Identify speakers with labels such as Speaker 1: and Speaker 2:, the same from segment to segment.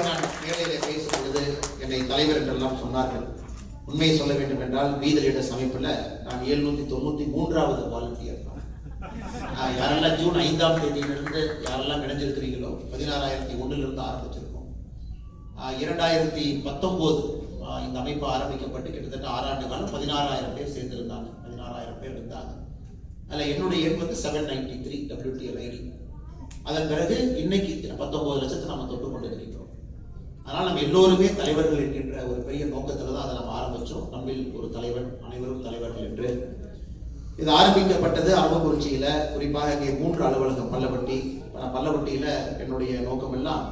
Speaker 1: நான் மேடையிலே பேசும் பொழுது என்னை தலைவர் என்றெல்லாம் சொன்னார்கள். உண்மையை சொல்ல வேண்டும் என்றால் பீதர் லீடர்ஸ் அமைப்பில் நான் 793வது வாலண்டியர் தான். யாரெல்லாம் ஜூன் 5ஆம் தேதியிலிருந்து யாரெல்லாம் இணைஞ்சிருக்கிறீங்களோ 16,001 ஆரம்பிச்சிருக்கோம். 2019 இந்த அமைப்பு ஆரம்பிக்கப்பட்டு கிட்டத்தட்ட 6 ஆண்டு காலம் 16,000 பேர் சேர்ந்திருந்தாங்க. 16,000 பேர் இருந்தாங்க. அதில் என்னுடைய எண் வந்து 793 WTL ID. அதன் பிறகு இன்னைக்கு 19 லட்சத்தை நம்ம தொட்டு கொண்டு இருக்கிறோம். அதனால் நம்ம எல்லோருமே தலைவர்கள் என்கின்ற ஒரு பெரிய நோக்கத்தில் தான் அதை நம்ம ஆரம்பித்தோம். நம்மில் ஒரு தலைவன், அனைவரும் தலைவர்கள் என்று. இது ஆரம்பிக்கப்பட்டது அரவக்குறிச்சியில், குறிப்பாக இங்கே 3 அலுவலகம் பல்லவட்டியில். என்னுடைய நோக்கம் எல்லாம்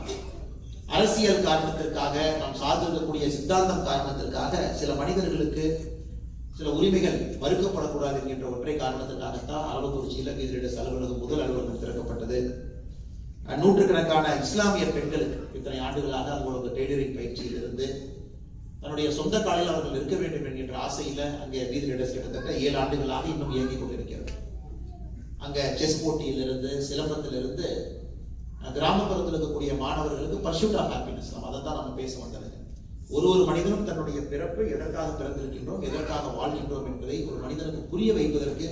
Speaker 1: அரசியல் காரணத்திற்காக, நாம் சார்ந்திருக்கக்கூடிய சித்தாந்தம் காரணத்திற்காக சில மனிதர்களுக்கு சில உரிமைகள் மறுக்கப்படக்கூடாது என்கின்ற ஒற்றை காரணத்திற்காகத்தான் அரவக்குறிச்சியில் பீதர் லீடர்ஸ் அலுவலகம் முதல் அலுவலகம் திறக்கப்பட்டது. நூற்றுக்கணக்கான இஸ்லாமிய பெண்களுக்கு இத்தனை ஆண்டுகளாக அவங்களுக்கு டெய்லரிங் பயிற்சியில் இருந்து தன்னுடைய சொந்த காலில் அவர்கள் இருக்க வேண்டும் என்கின்ற ஆசையில் அங்கே பீதர் லீடர்ஸ் கிட்டத்தட்ட 7 ஆண்டுகளாக இன்னும் இயங்கிக் கொண்டிருக்கிறது. அங்கே செஸ் போட்டியிலிருந்து, சிலம்பத்திலிருந்து, கிராமப்புறத்தில் இருக்கக்கூடிய மாணவர்களுக்கு பர்சூட் ஆஃப் ஹாப்பினஸ், அதை தான் நம்ம பேச வந்தது. ஒரு மனிதனும் தன்னுடைய பிறப்பு எதற்காக பிறந்திருக்கின்றோம், எதற்காக வாழ்கின்றோம் என்பதை ஒரு மனிதனுக்கு புரிய வைப்பதற்கு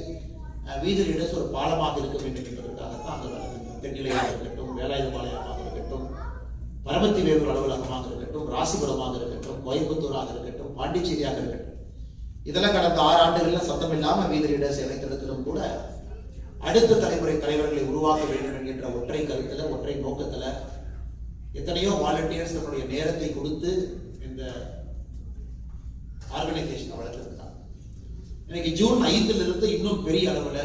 Speaker 1: பீதர் லீடர்ஸ் ஒரு பாலமாக இருக்க வேண்டும் என்பதற்காகத்தான் அங்கே வருது. தென்னிலையாக இருக்கட்டும், வேலாயுதபாளையமாக இருக்கட்டும், பரமத்தி வேலூர் அலுவலகமாக இருக்கட்டும், ராசிபுரமாக இருக்கட்டும், கோயம்புத்தூராக இருக்கட்டும், பாண்டிச்சேரியாக இருக்கட்டும், இதெல்லாம் கடந்த 6 ஆண்டுகளில் சத்தம் இல்லாமல் பீதர் லீடர்ஸ் இணைத்திருக்கிறதும் கூட அடுத்த தலைமுறை தலைவர்களை உருவாக்க வேண்டும் என்கின்ற ஒற்றை கருத்துல, ஒற்றை நோக்கத்துல எத்தனையோ வாலண்டியர்ஸ் தன்னுடைய நேரத்தை கொடுத்து இந்த ஆர்கனைசேஷனை வளர்த்திருக்காங்க. இன்னைக்கு ஜூன் 5 இன்னும் பெரிய அளவுல,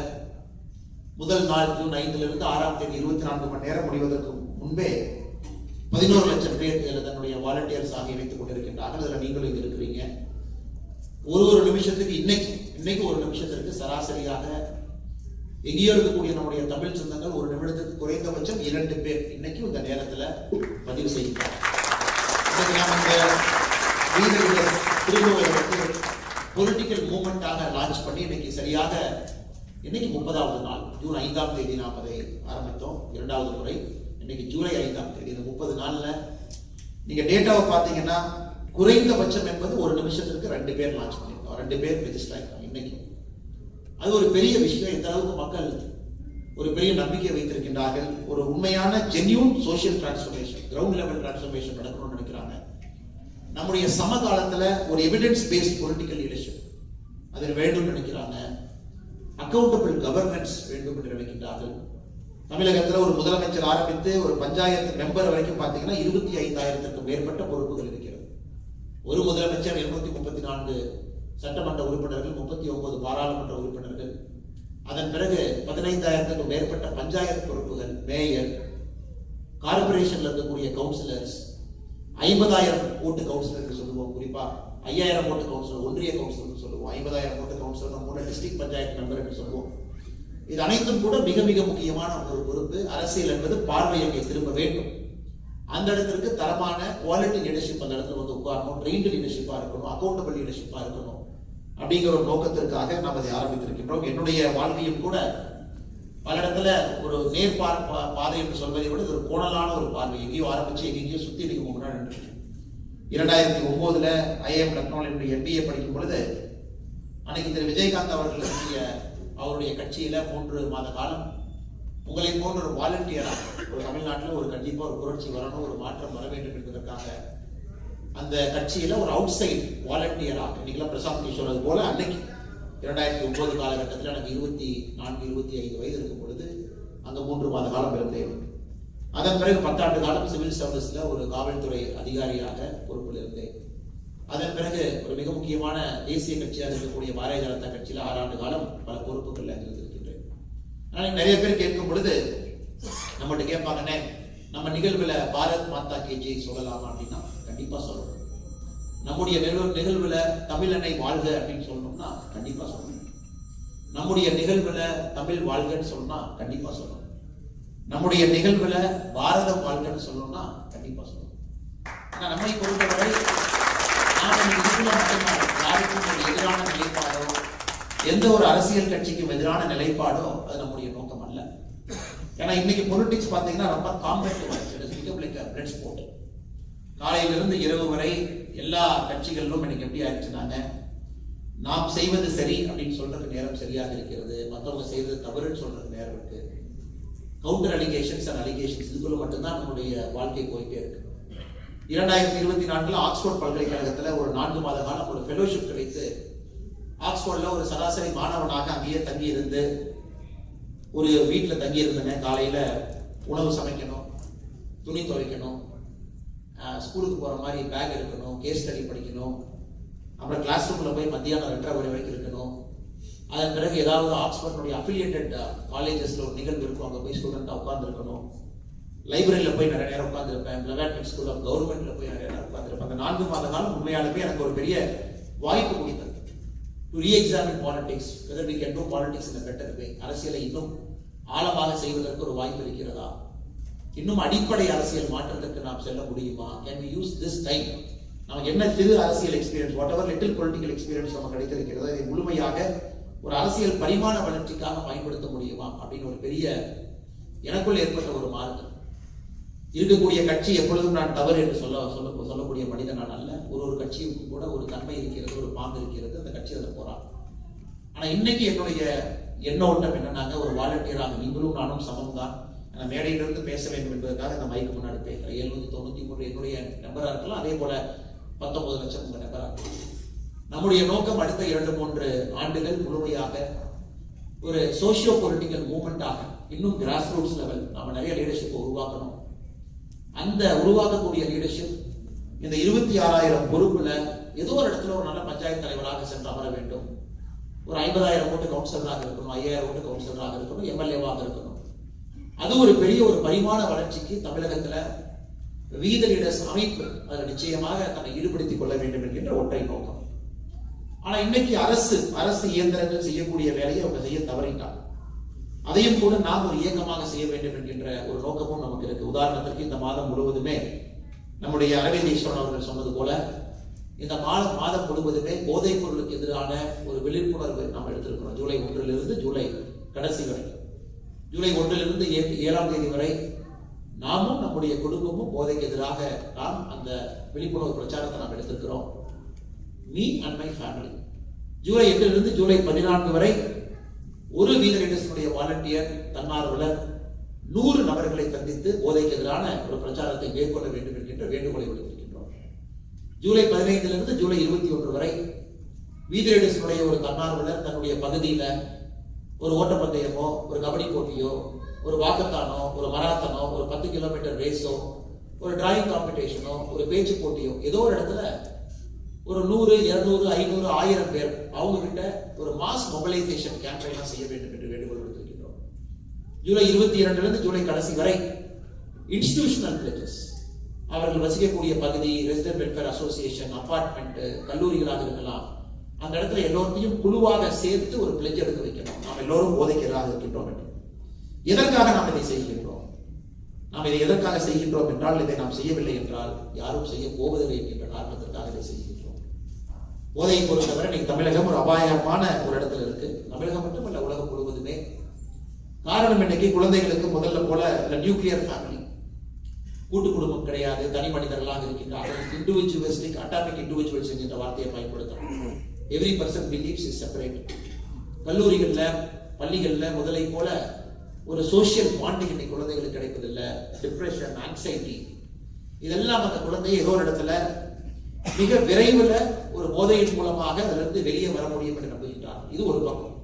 Speaker 1: முதல் நாள் ஜூன் 5 6ஆம் தேதி 24 மணி நேரம் முடிவதற்கு முன்பே 11 லட்சம் பேர் இதில் தன்னுடைய வாலண்டியர்ஸ் ஆக இணைத்துக் கொண்டிருக்கின்றார்கள். அதில் நீங்களும் இங்க இருக்கிறீங்க. ஒரு நிமிஷத்துக்கு இன்னைக்கு ஒரு நிமிஷத்திற்கு சராசரியாக எங்கேயோ இருக்கக்கூடிய நம்முடைய தமிழ் சொந்தங்கள் ஒரு நிமிடத்துக்கு குறைந்தபட்சம் 2 பேர் இன்னைக்கு இந்த நேரத்தில் பதிவு செய்கிறார். பொலிட்டிக்கல் மூவ்மெண்டாக லான்ச் பண்ணி இன்னைக்கு சரியாக இன்னைக்கு 30வது நாள். ஜூன் 5ஆம் தேதி நாம் அதை ஆரம்பித்தோம், 2வது முறை. இன்னைக்கு ஜூலை 5ஆம் தேதி. இந்த 30 நாள்ல நீங்க டேட்டாவை பார்த்தீங்கன்னா குறைந்தபட்சம் என்பது ஒரு நிமிஷத்திற்கு 2 பேர் லான்ச் பண்ணிருக்கோம், 2 பேர் ரெஜிஸ்டர் ஆயிருக்காங்க இன்னைக்கு. அது ஒரு பெரிய விஷயம். இந்த அளவுக்கு மக்கள் ஒரு பெரிய நம்பிக்கை வைத்திருக்கின்றார்கள். ஒரு உண்மையான genuine social transformation, ground level transformation நடக்கணும்னு நினைக்கிறாங்க. நம்முடைய சமகாலத்துல ஒரு எவிடன்ஸ் பேஸ்ட் பொலிட்டிக்கல் லீடர்ஷிப் அதில் வேண்டும் நினைக்கிறாங்க. அக்கௌண்டபிள் கவர்னன்ஸ் வேண்டும் என்று நினைக்கின்றார்கள். தமிழகத்தில் ஒரு முதலமைச்சர் ஆரம்பித்து ஒரு பஞ்சாயத்து மெம்பர் வரைக்கும் பார்த்தீங்கன்னா 25,000க்கும் மேற்பட்ட பொறுப்புகள் இருக்கிறது. ஒரு முதலமைச்சர் 234 சட்டமன்ற உறுப்பினர்கள், 39 பாராளுமன்ற உறுப்பினர்கள், அதன் பிறகு 15,000க்கும் மேற்பட்ட பஞ்சாயத்து பொறுப்புகள், மேயர், கார்பரேஷன்ல இருக்கக்கூடிய கவுன்சிலர்ஸ், 50,000 ஓட்டு கவுன்சிலர் சொல்லுவோம், குறிப்பா 5,000 ஓட்டு கவுன்சிலர், ஒன்றிய கவுன்சிலர் சொல்லுவோம், 50,000 ஓட்டு கவுன்சிலர் கூட டிஸ்ட்ரிக்ட் பஞ்சாயத்து மெம்பர் என்று சொல்லுவோம். இது அனைத்தும் கூட மிக மிக முக்கியமான ஒரு பொறுப்பு. அரசியல் என்பது பார்வையை திரும்ப வேண்டும். அந்த இடத்திற்கு தரமான குவாலிட்டி லீடர்ஷிப் அந்த இடத்துல வந்து உட்காரணும், ட்ரெயின்டு லீடர்ஷிப்பா இருக்கணும், அக்கௌண்டபிள் லீடர்ஷிப்பா இருக்கணும். அப்படிங்கிற ஒரு நோக்கத்திற்காக நாம் அதை ஆரம்பித்திருக்கின்றோம். என்னுடைய வாழ்க்கையும் கூட பல இடத்துல ஒரு நேர் பாதை என்று சொல்வதை விட ஒரு கோணலான ஒரு பார்வை. எங்கேயோ ஆரம்பிச்சு எங்கேயோ சுத்தி நீங்க முன்னாடி நின்று 2009 IIM லக்னோவில் என்னுடைய MBA படிக்கும் பொழுது அன்னைக்கு திரு விஜயகாந்த் அவருடைய கட்சியில 3 மாத காலம் உங்களை போன்ற ஒரு வாலண்டியரா ஒரு தமிழ்நாட்டில் ஒரு கண்டிப்பா ஒரு புரட்சி வரணும், ஒரு மாற்றம் வர வேண்டும் என்பதற்காக அந்த கட்சியில ஒரு அவுட் சைட் வாலண்டியரா இன்னைக்கெல்லாம் பிரசாந்த் கிஷோர் அது போல அன்னைக்கு 2009 காலகட்டத்தில் எனக்கு 24-25 வயது இருக்கும் பொழுது அங்க 3 மாத காலம் இருந்தேன். அதன் பிறகு 10 ஆண்டு காலம் சிவில் சர்வீஸ்ல ஒரு காவல்துறை அதிகாரியாக பொறுப்பில் இருந்தேன். அதன் பிறகு ஒரு மிக முக்கியமான தேசிய கட்சியாக இருக்கக்கூடிய பாரதிய ஜனதா கட்சியில 6 ஆண்டு காலம் பல பொறுப்புகள் இருந்திருக்கின்றேன். ஆனால் நிறைய பேர் கேட்கும் பொழுது நம்மகிட்ட கேட்பாங்கன்னே, நம்ம நிகழ்வுல பாரத் மாதா கி ஜெய் சொல்லலாமா அப்படின்னா கண்டிப்பா சொல்லணும். நம்முடைய நிகழ்வுல தமிழ் அன்னை வாழ்க அப்படின்னு சொல்லணும்னா கண்டிப்பா சொல்லணும். நம்முடைய நிகழ்வுல தமிழ் வாழ்கன்னு சொல்லணும்னா கண்டிப்பா சொல்லணும். நம்முடைய நிகழ்வுல பாரதம் வாழ்கன்னு சொல்லணும்னா கண்டிப்பா சொல்லணும். ஆனா நம்மை பொறுத்தவரை யாருக்கும் ஒரு எதிரான நிலைப்பாடோ, எந்த ஒரு அரசியல் கட்சிக்கும் எதிரான நிலைப்பாடோ அது நம்முடைய நோக்கம் அல்ல. ஏன்னா இன்னைக்கு பொலிட்டிக்ஸ் பாத்தீங்கன்னா ரொம்ப காம்பேக்டிவ், பிளட் ஸ்போர்ட். காலையிலிருந்து இரவு வரை எல்லா கட்சிகளிலும் எனக்கு எப்படி ஆயிடுச்சுனாங்க, நாம் செய்வது சரி அப்படின்னு சொல்றதுக்கு நேரம் சரியாக இருக்கிறது, மற்றவங்க செய்வது தவறுன்னு சொல்றதுக்கு நேரம் இருக்கு. கவுண்டர் அலிகேஷன்ஸ் அண்ட் அலிகேஷன்ஸ் இதுக்குள்ள மட்டும்தான் நம்முடைய வாழ்க்கை போயிட்டே இருக்கு. 2024 ஆக்ஸ்போர்ட் பல்கலைக்கழகத்துல ஒரு 4 மாத காலம் ஒரு ஃபெலோஷிப் கிடைத்து ஆக்ஸ்போர்ட்ல ஒரு சராசரி மாணவனாக அங்கேயே தங்கி இருந்து ஒரு வீட்டில் தங்கி இருந்தேன். காலையில உணவு சமைக்கணும், துணி துவைக்கணும், ஸ்கூலுக்கு போற மாதிரி பேக் எடுக்கணும், கேஸ் ஸ்டடி படிக்கணும், அப்புறம் கிளாஸ் ரூம்ல போய் மத்தியானம் 2:30 வரைக்கும் இருக்கணும். அதன் பிறகு ஏதாவது ஆக்ஸ்போர்டுடைய அஃபிலியேட்டட் காலேஜஸ்ல ஒரு நிகழ்வு இருக்கும், அங்கே போய் ஸ்டூடெண்டா உட்கார்ந்து இருக்கணும். லைப்ரரியில போய் நிறைய நேரம் உட்கார்ந்துருப்பேன். லெவன்த் ஸ்கூல் ஆஃப் கவர்மெண்ட்ல போய் நிறைய நேரம் உட்கார்ந்துருப்பேன். அந்த 4 மாத காலம் உண்மையாலுமே எனக்கு ஒரு பெரிய வாய்ப்பு கொடுத்தது. To reexamine politics, whether we can do politics in a better way. அரசியலை இன்னும் ஆழமாக செய்வதற்கு ஒரு வாய்ப்பு இருக்கிறதா, இன்னும் அடிப்படை அரசியல் மாற்றத்திற்கு நாம் செல்ல முடியுமா, can we use this time, நமக்கு என்ன சிறு அரசியல் experience, what ever little political experience நமக்கு கிடைத்திருக்கிறதோ இதை முழுமையாக ஒரு அரசியல் பரிமாண வளர்ச்சிக்காக பயன்படுத்த முடியுமா அப்படின்னு ஒரு பெரிய எனக்குள் ஏற்பட்ட ஒரு மாறுதல். இருக்கக்கூடிய கட்சி எப்பொழுதும் நான் தவறு என்று சொல்லக்கூடிய மனிதன் நான் அல்ல. ஒரு கட்சியுக்கு கூட ஒரு தன்மை இருக்கிறது, ஒரு பாங்கு இருக்கிறது, அந்த கட்சி அதில் போறாங்க. ஆனா இன்னைக்கு என்னுடைய எண்ணோட்டம் என்னன்னாங்க, ஒரு வாலண்டியராக நீங்களும் நானும் சமம் தான். மேடையிலிருந்து பேச வேண்டும் என்பதற்காக இந்த மைக்கு முன்னாடி பேசுறேன். 793 என்னுடைய நம்பரா இருக்கலாம், அதே போல 19 லட்சம் உங்க நம்பரா இருக்கலாம். நம்முடைய நோக்கம் அடுத்த 2-3 ஆண்டுகள் முழுமையாக ஒரு சோசியோ பொலிட்டிக்கல் மூவ்மெண்டாக இன்னும் கிராஸ் ரூட்ஸ் லெவல் நாம நிறைய லீடர்ஷிப் உருவாக்கணும். அந்த உருவாக்கக்கூடிய லீடர்ஷிப் இந்த 26,000 பொறுப்புல ஏதோ ஒரு இடத்துல ஒரு நல்ல பஞ்சாயத்து தலைவராக சென்று அமர வேண்டும். ஒரு 50,000 ஓட்டு கவுன்சிலராக இருக்கணும், 5,000 ஓட்டு கவுன்சிலராக இருக்கணும், எம்எல்ஏவாக இருக்கணும். அது ஒரு பெரிய ஒரு பரிமாண வளர்ச்சிக்கு தமிழகத்துல வீத லீடர்ஸ் அமைப்பு அதில் நிச்சயமாக தன்னை ஈடுபடுத்திக் கொள்ள வேண்டும் என்கின்ற ஒற்றை நோக்கம். ஆனா இன்னைக்கு அரசு இயந்திரங்கள் செய்யக்கூடிய வேலையை அவங்க செய்ய தவறிட்டாங்க. அதையும் கூட நாம் ஒரு இயக்கமாக செய்ய வேண்டும் என்கின்ற ஒரு நோக்கமும் நமக்கு இருக்கு. உதாரணத்திற்கு இந்த மாதம் முழுவதுமே நம்முடைய அரவிந்த் ஈஸ்வரன் அவர்கள் சொன்னது போல இந்த மாதம் முழுவதுமே போதைப் பொருளுக்கு எதிரான ஒரு விழிப்புணர்வு நாம் எடுத்திருக்கிறோம். ஜூலை 1 ஜூலை கடைசி வரை, ஜூலை 1 7 தேதி வரை நாமும் நம்முடைய குடும்பமும் போதைக்கு எதிராக நாம் அந்த விழிப்புணர்வு பிரச்சாரத்தை நாம் எடுத்திருக்கிறோம். Me and my family. July 8 July 14 வரை ஒரு வீத லீடர்ஸுடைய வாலண்டியர் தன்னார்வலர் 100 நபர்களை சந்தித்து போதைக்கு எதிரான ஒரு பிரச்சாரத்தை மேற்கொள்ள வேண்டும் என்கின்ற வேண்டுகோளை விடுத்திருக்கின்றோம். ஜூலை 15 ஜூலை 21 வரை வீத லீடர்ஸுடைய ஒரு தன்னார்வலர் தன்னுடைய பகுதியில ஒரு ஓட்டப்பந்தயமோ, ஒரு கபடி போட்டியோ, ஒரு வாக்கத்தானோ, ஒரு மராத்தனோ, ஒரு 10 கிலோமீட்டர் ரேஸோ, ஒரு டிராயிங் காம்படிஷனோ, ஒரு பேச்சு போட்டியோ, ஏதோ ஒரு இடத்துல ஒரு 100, 200, 500, 1000 பேர் அவங்க கிட்ட ஒரு மாஸ் மொபிலைசேஷன் கேம்பெயினா செய்ய வேண்டும் என்று வேண்டுகோள் விடுத்திருக்கிறோம். ஜூலை 22 ஜூலை கடைசி வரை இன்ஸ்டிடியூஷனல் பிளேஜஸ், அவர்கள் வசிக்கக்கூடிய பகுதி, ரெசிடென்ட் வெல்ஃபேர் அசோசியேஷன், அபார்ட்மெண்ட், கல்லூரிகளாக இருக்கலாம், அந்த இடத்துல எல்லோருத்தையும் குழுவாக சேர்த்து ஒரு பிளெஜ் எடுக்க வைக்கணும். நாம் எல்லோரும் போதைக்கு எதிராக இருக்கின்றோம் என்று. எதற்காக நாம் இதை செய்கின்றோம்? நாம் இதை எதற்காக செய்கின்றோம் என்றால், இதை நாம் செய்யவில்லை என்றால் யாரும் செய்ய போவதில்லை என்கின்ற காரணத்திற்காக இதை செய்கின்றோம். போதையை பொறுத்தவரை இன்னைக்கு தமிழகம் ஒரு அபாயமான ஒரு இடத்துல இருக்கு. தமிழகம் மட்டுமல்ல, உலகம் முழுவதுமே. காரணம் இன்னைக்கு குழந்தைகளுக்கு முதல்ல போல நியூக்ளியர் ஃபேமிலி, கூட்டு குடும்பம் கிடையாது, தனி மனிதர்களாக இருக்கின்றார்கள். இண்டிவிஜுவலிஸ்டிக், அட்டாமிக் இண்டிவிஜுவல்ஸ் என்கின்ற வார்த்தையை பயன்படுத்தணும். Every person believes is separate. கல்லூரிகள்ல, பள்ளிகள்ல முதலை போல ஒரு சோசியல் பாண்டிங் இன்னைக்கு குழந்தைகளுக்கு கிடைப்பதில்லை. டிப்ரெஷன், ஆங்ஸைட்டி, இதெல்லாம் அந்த குழந்தையை ஏதோ ஒரு இடத்துல மிக விரைவில் ஒரு போதையின் மூலமாக அதிலிருந்து வெளியே வர முடியும் என்று நம்புகின்றார். இது ஒரு பக்கம்.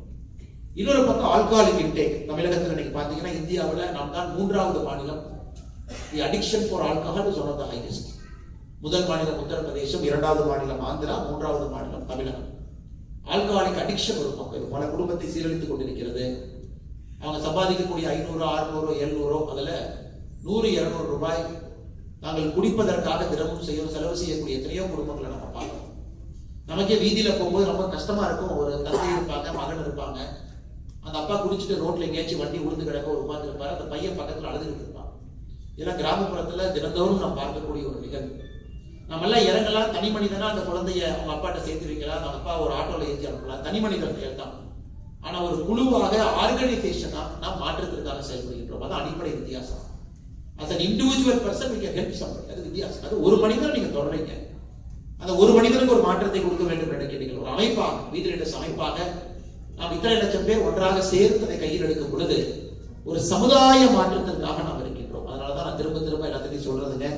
Speaker 1: இன்னொரு பக்கம் ஆல்கஹாலிக் இன்டேக். தமிழகத்தில் இன்னைக்கு பாத்தீங்கன்னா இந்தியாவில் நாம் தான் 3வது மாநிலம். The addiction for alcohol is one of the highest. முதல் மாநிலம் உத்தரப்பிரதேசம், 2வது மாநிலம் ஆந்திரா, 3வது மாநிலம் தமிழகம். ஆல்கஹாலிக் அடிக்ஷன் ஒரு பக்கம். இது பல குடும்பத்தை சீரழித்துக் கொண்டிருக்கிறது. அவங்க சம்பாதிக்கக்கூடிய 500, 600, 700 அதுல 100, 200 ரூபாய் நாங்கள் குடிப்பதற்காக தினமும் செலவு செய்யக்கூடிய எத்தனையோ குடும்பங்களை நம்ம பார்க்கணும். நமக்கே வீதியில போகும்போது ரொம்ப கஷ்டமா இருக்கும். ஒரு தந்தை இருப்பாங்க, மகன் இருப்பாங்க. அந்த அப்பா குடிச்சிட்டு ரோட்ல எங்கேயாச்சும் வண்டி உளுந்து கிடக்க ஒரு உட்கார்ந்து இருப்பாரு. அந்த பையன் பக்கத்துல அழுதுகிட்டு இருப்பான். இதெல்லாம் கிராமப்புறத்துல தினந்தோறும் நாம் பார்க்கக்கூடிய ஒரு நிகழ்வு. நம்ம எல்லாம் இறங்கலாம், தனி மனிதனா அந்த குழந்தைய அவங்க அப்பாட்ட சேர்த்து வைக்கலாம், அந்த அப்பா ஒரு ஆட்டோல ஏற்றி அனுப்பலாம், தனி மனிதர்கள் தான். ஆனா ஒரு குழுவாக, ஆர்கனைசேஷனா நாம் மாற்றத்திற்காக செயல்படுகின்றோம். அது அடிப்படை வித்தியாசம். as an individual person we can help somebody. அது வித்தியாசம். அது ஒரு மனிதரை நீங்க தொடறீங்க, அந்த ஒரு மனிதனுக்கு ஒரு மாற்றத்தை கொடுக்க வேண்டும் என்று நினைக்கிறீர்கள். ஒரு அமைப்பாக, வீதிலிடஸ் அமைப்பாக நாம் இத்தனை லட்சம் பேர் ஒன்றாக சேர்த்து அதை கையில் எடுக்கும் பொழுது ஒரு சமுதாய மாற்றத்திற்காக நாம் இருக்கின்றோம். அதனாலதான் நான் திரும்ப திரும்ப எல்லாத்தையும் சொல்றதுங்க,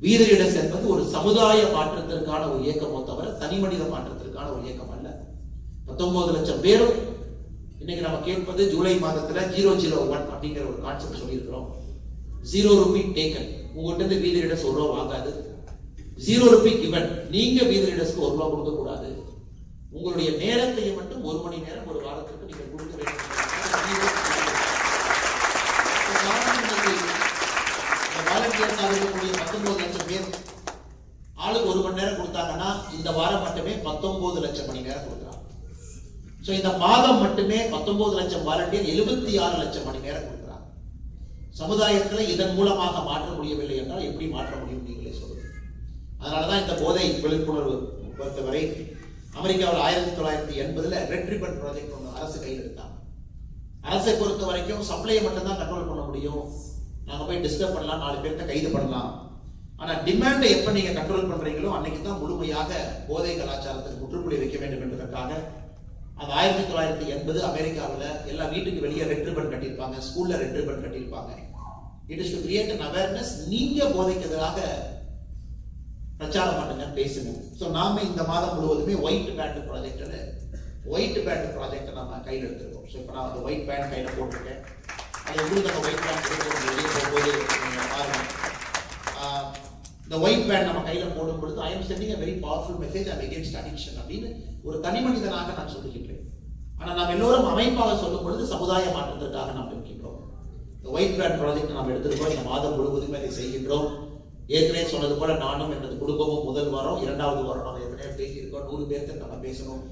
Speaker 1: வீதிலிடஸ் என்பது ஒரு சமுதாய மாற்றத்திற்கான ஒரு இயக்கமோ தவிர தனி மனித மாற்றத்திற்கான ஒரு இயக்கம் அல்ல. 19 லட்சம் பேரும் இன்னைக்கு நம்ம கேட்பது ஜூலை மாதத்துல 001 அப்படிங்கிற ஒரு கான்செப்ட் சொல்லியிருக்கிறோம். 0 ரூபி டேக்கன், உங்ககிட்ட இருந்து வீதிலிடஸ் ₹1 வாங்காது. 0 ரூபி கிவன், நீங்க வீதிலிடஸ்க்கு ₹1 கொடுக்க கூடாது. உங்களுடைய நேரத்தையும் மட்டும் 1 மணி நேரம் ஒரு வாரத்திற்கு நீங்க கொடுக்க வேண்டும். வாலண்டியர்ஸாக இருக்கக்கூடிய 19 லட்சம் பேர் ஆளுக்கு 1 மணி நேரம் கொடுத்தாங்கன்னா இந்த வாரம் மட்டுமே 19 லட்சம் மணி நேரம் கொடுக்குறாங்க. சோ இந்த மாதம் மட்டுமே 19 லட்சம் வாலண்டியர் 76 லட்சம் மணி நேரம் கொடுக்குறாங்க. சமுதாயத்தில் இதன் மூலமாக மாற்ற முடியவில்லை என்றால் எப்படி மாற்ற முடியும் நீங்களே சொல்லுங்க. அதனாலதான் இந்த போதை விழிப்புணர்வு பொறுத்தவரை அமெரிக்காவில் 1980 ரெட் ரிப்பன் ப்ராஜெக்ட் ஒன்று அரசு கையில் எடுத்தாங்க. அரசை பொறுத்த வரைக்கும் சப்ளையை மட்டும் தான் கண்ட்ரோல் பண்ண முடியும். நாங்க போய் டிஸ்டர்ப் பண்ணலாம், 4 பேர்த்த கைது பண்ணலாம். ஆனா டிமாண்டை எப்ப நீங்க கண்ட்ரோல் பண்றீங்களோ அன்னைக்கு தான் முழுமையாக போதை கலாச்சாரத்துக்கு முற்றுப்புள்ளி வைக்க வேண்டும் என்பதற்காக அந்த 1980 அமெரிக்காவில் எல்லா வீட்டுக்கு வெளியே ரெட் ரிப்பன் கட்டியிருப்பாங்க, ஸ்கூல்ல ரெட் ரிப்பன் கட்டியிருப்பாங்க. It is to create an awareness. நீங்க போதைக்கு எதிராக பிரச்சாரம் பண்ணுங்க, பேசுங்க. சோ நாம இந்த மாதம் முழுவதுமே ஒயிட் பேண்ட் ப்ராஜெக்ட் நம்ம கையில் எடுத்துருக்கோம். ஸோ இப்போ நான் அந்த ஒயிட் பேண்ட் கையில் போட்டிருக்கேன். அது உங்களுக்கு அந்த ஒயிட் பேண்ட் வெளியே போகும்போது பாருங்க. இந்த ஒயிட் பேண்ட் நம்ம கையில் போடும் பொழுது I am sending a very powerful message against addiction அப்படின்னு ஒரு தனி மனிதனாக நான் சொல்லுகின்றேன். ஆனால் நாம் எல்லோரும் அமைப்பாக சொல்லும் பொழுது சமுதாய மாற்றத்திற்காக நாம் இருக்கின்றோம். இந்த ஒயிட் பேண்ட் ப்ராஜெக்ட் நாம் எடுத்திருக்கோம். இந்த மாதம் முழுவதுமே அதை செய்கின்றோம். ஏற்கனவே சொன்னது போல நானும் எனது குடும்பமும் முதல் வாரம், 2வது வாரம் நம்ம ஏற்கனவே பேசியிருக்கோம். 100 பேருக்கு நம்ம பேசணும்.